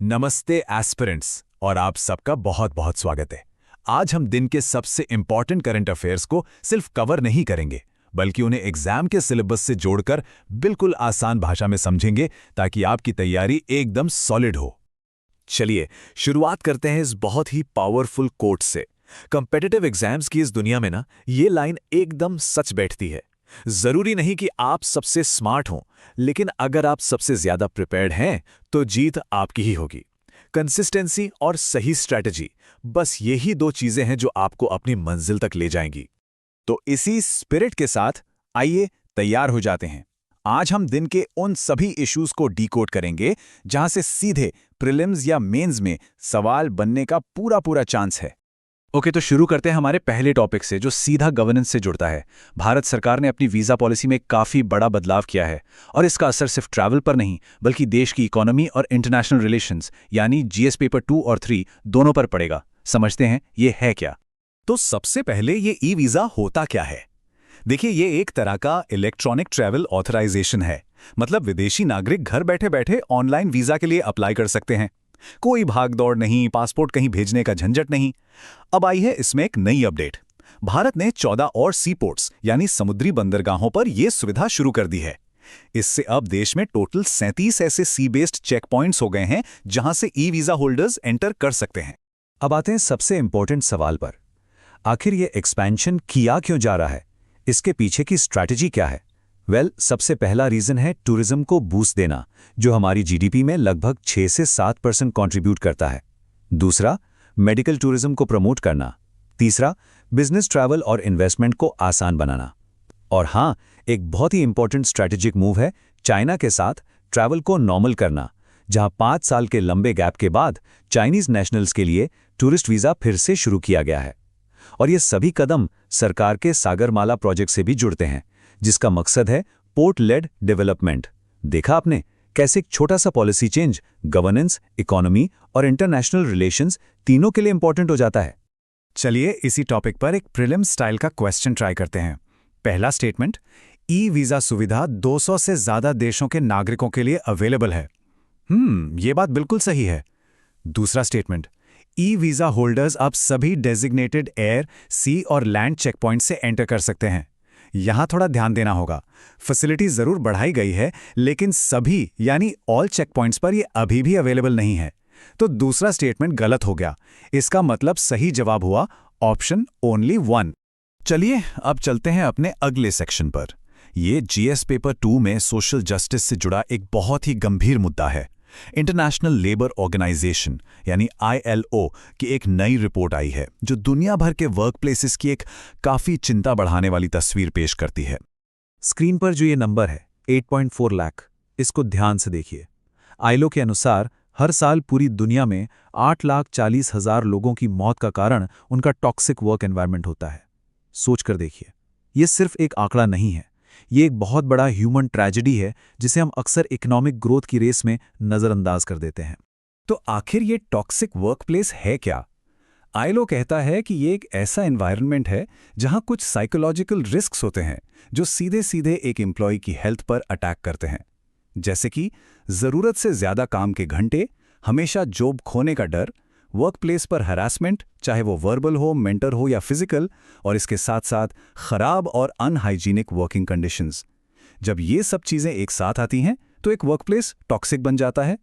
नमस्ते एस्पिरेंट्स और आप सबका बहुत बहुत स्वागत है। आज हम दिन के सबसे इंपॉर्टेंट करंट अफेयर्स को सिर्फ कवर नहीं करेंगे बल्कि उन्हें एग्जाम के सिलेबस से जोड़कर बिल्कुल आसान भाषा में समझेंगे ताकि आपकी तैयारी एकदम सॉलिड हो। चलिए शुरुआत करते हैं इस बहुत ही पावरफुल कोट से। कॉम्पिटिटिव एग्जाम्स की इस दुनिया में ना ये लाइन एकदम सच बैठती है। जरूरी नहीं कि आप सबसे स्मार्ट हों, लेकिन अगर आप सबसे ज्यादा प्रिपेयर्ड हैं तो जीत आपकी ही होगी। कंसिस्टेंसी और सही स्ट्रैटेजी, बस यही दो चीजें हैं जो आपको अपनी मंजिल तक ले जाएंगी। तो इसी स्पिरिट के साथ आइए तैयार हो जाते हैं। आज हम दिन के उन सभी इश्यूज को डीकोड करेंगे जहां से सीधे प्रीलिम्स या मेंस में सवाल बनने का पूरा पूरा चांस है। ओके, तो शुरू करते हैं हमारे पहले टॉपिक से जो सीधा गवर्नेंस से जुड़ता है। भारत सरकार ने अपनी वीज़ा पॉलिसी में काफ़ी बड़ा बदलाव किया है और इसका असर सिर्फ ट्रैवल पर नहीं बल्कि देश की इकोनॉमी और इंटरनेशनल रिलेशंस यानी जीएस पेपर 2 और 3 दोनों पर पड़ेगा। समझते हैं ये है क्या। तो सबसे पहले ये ई वीज़ा होता क्या है। देखिए, ये एक तरह का इलेक्ट्रॉनिक ट्रैवल ऑथराइजेशन है। मतलब विदेशी नागरिक घर बैठे बैठे ऑनलाइन वीज़ा के लिए अप्लाई कर सकते हैं। कोई भाग दौड़ नहीं, पासपोर्ट कहीं भेजने का झंझट नहीं। अब आई है इसमें एक नई अपडेट। भारत ने 14 और सी पोर्ट्स यानी समुद्री बंदरगाहों पर यह सुविधा शुरू कर दी है। इससे अब देश में टोटल 37 ऐसे सी बेस्ड चेक पॉइंट्स हो गए हैं जहां से ई वीजा होल्डर्स एंटर कर सकते हैं। अब आते हैं सबसे इंपॉर्टेंट सवाल पर। आखिर ये एक्सपेंशन किया क्यों जा रहा है, इसके पीछे की स्ट्रैटेजी क्या है। सबसे पहला रीजन है टूरिज्म को बूस्ट देना, जो हमारी जीडीपी में लगभग 6 से 7% कंट्रीब्यूट करता है। दूसरा, मेडिकल टूरिज्म को प्रमोट करना। तीसरा, बिजनेस ट्रैवल और इन्वेस्टमेंट को आसान बनाना। और हाँ, एक बहुत ही इंपॉर्टेंट स्ट्रैटेजिक मूव है चाइना के साथ ट्रैवल को नॉर्मल करना, जहां 5 साल के लंबे गैप के बाद चाइनीज नेशनल्स के लिए टूरिस्ट वीजा फिर से शुरू किया गया है। और ये सभी कदम सरकार के सागरमाला प्रोजेक्ट से भी जुड़ते हैं, जिसका मकसद है पोर्ट लेड डेवलपमेंट। देखा आपने कैसे एक छोटा सा पॉलिसी चेंज गवर्नेंस, इकोनॉमी और इंटरनेशनल रिलेशंस तीनों के लिए इंपॉर्टेंट हो जाता है। चलिए इसी टॉपिक पर एक प्रीलिम स्टाइल का क्वेश्चन ट्राई करते हैं। पहला स्टेटमेंट, ई वीजा सुविधा 200 से ज्यादा देशों के नागरिकों के लिए अवेलेबल है। ये बात बिल्कुल सही है। दूसरा स्टेटमेंट, ई वीजा होल्डर्स अब सभी डेजिग्नेटेड एयर, सी और लैंड चेक पॉइंट से एंटर कर सकते हैं। यहां थोड़ा ध्यान देना होगा। फैसिलिटी जरूर बढ़ाई गई है, लेकिन सभी यानी ऑल चेक पॉइंट्स पर यह अभी भी अवेलेबल नहीं है। तो दूसरा स्टेटमेंट गलत हो गया। इसका मतलब सही जवाब हुआ ऑप्शन ओनली 1। चलिए अब चलते हैं अपने अगले सेक्शन पर। यह जीएस पेपर 2 में सोशल जस्टिस से जुड़ा एक बहुत ही गंभीर मुद्दा है। इंटरनेशनल लेबर ऑर्गेनाइजेशन यानी ILO की एक नई रिपोर्ट आई है जो दुनिया भर के वर्क प्लेसेस की एक काफी चिंता बढ़ाने वाली तस्वीर पेश करती है। स्क्रीन पर जो ये नंबर है 8.4 लाख, इसको ध्यान से देखिए। ILO के अनुसार हर साल पूरी दुनिया में 8,40,000 लोगों की मौत का कारण उनका टॉक्सिक वर्क एनवायरनमेंट होता है। सोच कर देखिए, ये सिर्फ एक आंकड़ा नहीं है, ये एक बहुत बड़ा ह्यूमन ट्रेजेडी है जिसे हम अक्सर इकोनॉमिक ग्रोथ की रेस में नजरअंदाज कर देते हैं। तो आखिर ये टॉक्सिक वर्कप्लेस है क्या? ILO कहता है कि ये एक ऐसा एनवायरनमेंट है जहां कुछ साइकोलॉजिकल रिस्क्स होते हैं जो सीधे सीधे एक एम्प्लॉय की हेल्थ पर अटैक करते हैं। जैसे कि जरूरत से ज्यादा काम के घंटे, हमेशा जॉब खोने का डर, वर्कप्लेस पर हरासमेंट, चाहे वो वर्बल हो, मेंटर हो या फिजिकल, और इसके साथ साथ खराब और अनहाइजीनिक वर्किंग कंडीशंस। जब ये सब चीजें एक साथ आती हैं तो एक वर्कप्लेस टॉक्सिक बन जाता है।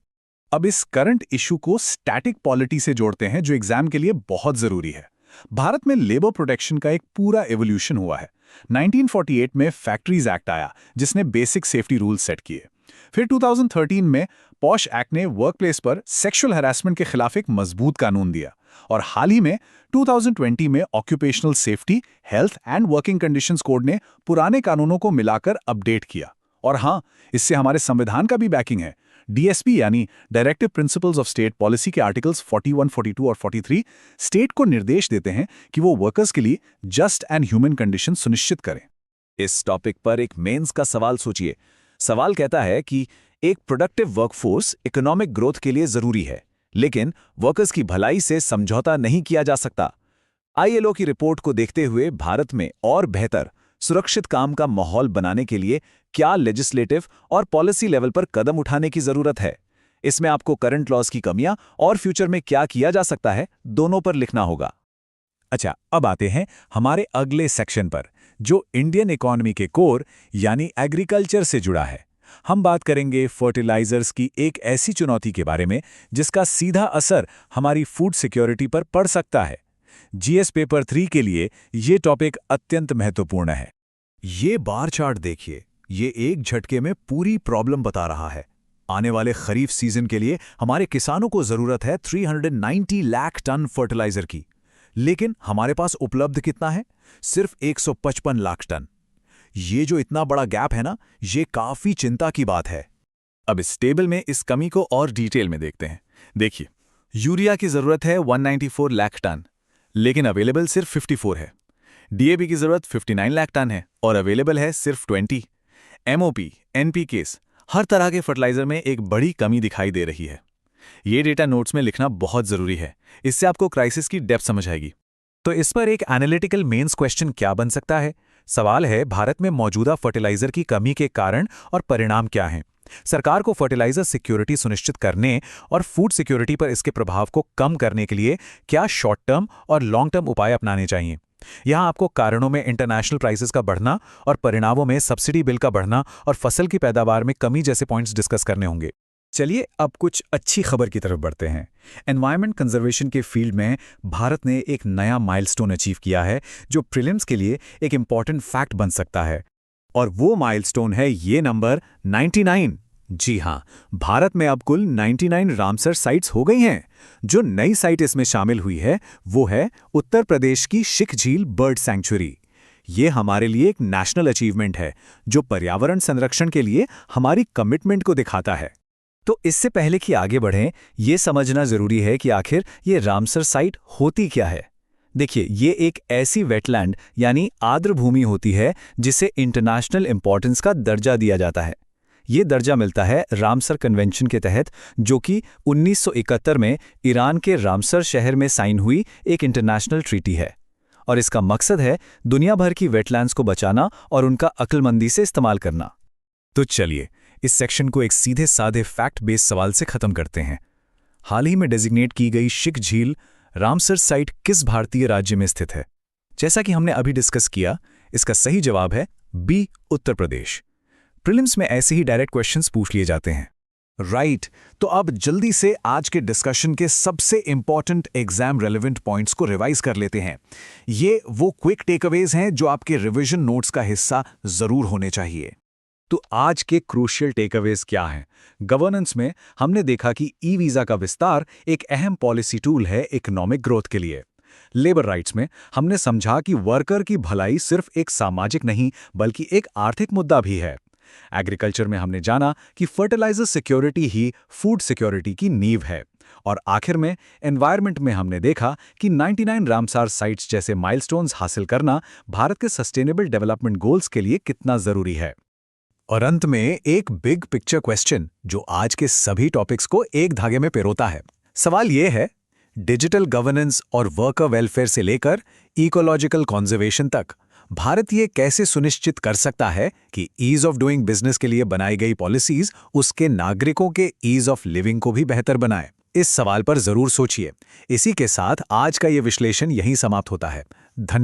अब इस करंट इशू को स्टैटिक पॉलिटी से जोड़ते हैं जो एग्जाम के लिए बहुत जरूरी है। भारत में लेबर प्रोटेक्शन का एक पूरा एवोल्यूशन हुआ है। 1948 में फैक्ट्रीज एक्ट आया जिसने बेसिक सेफ्टी रूल्स सेट किए। फिर 2013 में पॉश एक्ट ने वर्कप्लेस पर सेक्सुअल हैरेसमेंट के खिलाफ एक मजबूत कानून दिया। और हाल ही में 2020 में occupational safety, health and working conditions code ने पुराने कानूनों को मिलाकर अपडेट किया। और हाँ, इससे हमारे संविधान का भी बैकिंग है। DSP यानी directive principles of state policy के आर्टिकल्स 41, 42 और 43 स्टेट को निर्देश देते हैं कि वो वर्कर्स के लिए जस्ट एंड ह्यूमन कंडीशन सुनिश्चित करें। इस टॉपिक पर एक मेंस का सवाल सोचिए। सवाल कहता है कि एक प्रोडक्टिव वर्कफोर्स इकोनॉमिक ग्रोथ के लिए जरूरी है, लेकिन वर्कर्स की भलाई से समझौता नहीं किया जा सकता। ILO की रिपोर्ट को देखते हुए भारत में और बेहतर सुरक्षित काम का माहौल बनाने के लिए क्या लेजिस्लेटिव और पॉलिसी लेवल पर कदम उठाने की जरूरत है? इसमें आपको करंट लॉज की कमियां और फ्यूचर में क्या किया जा सकता है, दोनों पर लिखना होगा। अच्छा, अब आते हैं हमारे अगले सेक्शन पर, जो इंडियन इकोनॉमी के कोर यानी एग्रीकल्चर से जुड़ा है। हम बात करेंगे फर्टिलाइजर्स की एक ऐसी चुनौती के बारे में जिसका सीधा असर हमारी फूड सिक्योरिटी पर पड़ सकता है। जीएस पेपर 3 के लिए ये टॉपिक अत्यंत महत्वपूर्ण है। ये बार चार्ट देखिए, ये एक झटके में पूरी प्रॉब्लम बता रहा है। आने वाले खरीफ सीजन के लिए हमारे किसानों को जरूरत है 390 लाख टन फर्टिलाइजर की, लेकिन हमारे पास उपलब्ध कितना है? सिर्फ 155 लाख टन। ये जो इतना बड़ा गैप है ना, ये काफी चिंता की बात है। अब इस टेबल में इस कमी को और डिटेल में देखते हैं। देखिए, यूरिया की जरूरत है 194 लाख टन, लेकिन अवेलेबल सिर्फ 54 है। डीएपी की जरूरत 59 लाख टन है और अवेलेबल है सिर्फ 20। एमओपी, एनपीकेस, हर तरह के फर्टिलाइजर में एक बड़ी कमी दिखाई दे रही है। ये डेटा नोट्स में लिखना बहुत जरूरी है, इससे आपको क्राइसिस की डेप्थ समझ आएगी। तो इस पर एक एनालिटिकल मेंस क्वेश्चन क्या बन सकता है? सवाल है, भारत में मौजूदा फर्टिलाइजर की कमी के कारण और परिणाम क्या हैं? सरकार को फर्टिलाइजर सिक्योरिटी सुनिश्चित करने और फूड सिक्योरिटी पर इसके प्रभाव को कम करने के लिए क्या शॉर्ट टर्म और लॉन्ग टर्म उपाय अपनाने चाहिए? यहां आपको कारणों में इंटरनेशनल प्राइसेस का बढ़ना और परिणामों में सब्सिडी बिल का बढ़ना और फसल की पैदावार में कमी जैसे पॉइंट्स डिस्कस करने होंगे। चलिए अब कुछ अच्छी खबर की तरफ बढ़ते हैं। एनवायरनमेंट कंजर्वेशन के फील्ड में भारत ने एक नया माइलस्टोन अचीव किया है, जो प्रीलिम्स के लिए एक इंपॉर्टेंट फैक्ट बन सकता है। और वो माइलस्टोन है ये नंबर 99। जी हां, भारत में अब कुल 99 रामसर साइट्स हो गई हैं। जो नई साइट इसमें शामिल हुई है वो है उत्तर प्रदेश की शिख झील बर्ड सैंक्चुरी। ये हमारे लिए एक नेशनल अचीवमेंट है, जो पर्यावरण संरक्षण के लिए हमारी कमिटमेंट को दिखाता है। तो इससे पहले कि आगे बढ़ें, ये समझना जरूरी है कि आखिर ये रामसर साइट होती क्या है। देखिए, ये एक ऐसी वेटलैंड यानी आर्द्र भूमि होती है जिसे इंटरनेशनल इंपॉर्टेंस का दर्जा दिया जाता है। ये दर्जा मिलता है रामसर कन्वेंशन के तहत, जो कि 1971 में ईरान के रामसर शहर में साइन हुई एक इंटरनेशनल ट्रीटी है। और इसका मकसद है दुनिया भर की वेटलैंड्स को बचाना और उनका अक्लमंदी से इस्तेमाल करना। तो चलिए इस सेक्शन को एक सीधे साधे फैक्ट बेस्ड सवाल से खत्म करते हैं। हाल ही में डेजिग्नेट की गई शिख झील रामसर साइट किस भारतीय राज्य में स्थित है? जैसा कि हमने अभी डिस्कस किया, इसका सही जवाब है बी, उत्तर प्रदेश। प्रीलिम्स में ऐसे ही डायरेक्ट क्वेश्चंस पूछ लिए जाते हैं। राइट, तो अब जल्दी से आज के डिस्कशन के सबसे इंपॉर्टेंट एग्जाम रेलेवेंट पॉइंट्स को रिवाइज कर लेते हैं। ये वो क्विक टेकअवेज हैं जो आपके रिवीजन नोट्स का हिस्सा जरूर होने चाहिए। तो आज के क्रूशियल टेकअवेज क्या हैं? गवर्नेंस में हमने देखा कि ई वीज़ा का विस्तार एक अहम पॉलिसी टूल है इकोनॉमिक ग्रोथ के लिए। लेबर राइट्स में हमने समझा कि वर्कर की भलाई सिर्फ एक सामाजिक नहीं बल्कि एक आर्थिक मुद्दा भी है। एग्रीकल्चर में हमने जाना कि फर्टिलाइजर सिक्योरिटी ही फूड सिक्योरिटी की नींव है। और आखिर में एनवायरनमेंट में हमने देखा कि 99 रामसार साइट्स जैसे माइलस्टोन्स हासिल करना भारत के सस्टेनेबल डेवलपमेंट गोल्स के लिए कितना जरूरी है। और अंत में एक बिग पिक्चर क्वेश्चन जो आज के सभी टॉपिक्स को एक धागे में पिरोता है। सवाल यह है, डिजिटल गवर्नेंस और वर्कर वेलफेयर से लेकर इकोलॉजिकल कंजर्वेशन तक भारत ये कैसे सुनिश्चित कर सकता है कि ईज ऑफ डूइंग बिजनेस के लिए बनाई गई पॉलिसीज उसके नागरिकों के ईज ऑफ लिविंग को भी बेहतर बनाए? इस सवाल पर जरूर सोचिए। इसी के साथ आज का ये विश्लेषण यहीं समाप्त होता है। धन्यवाद।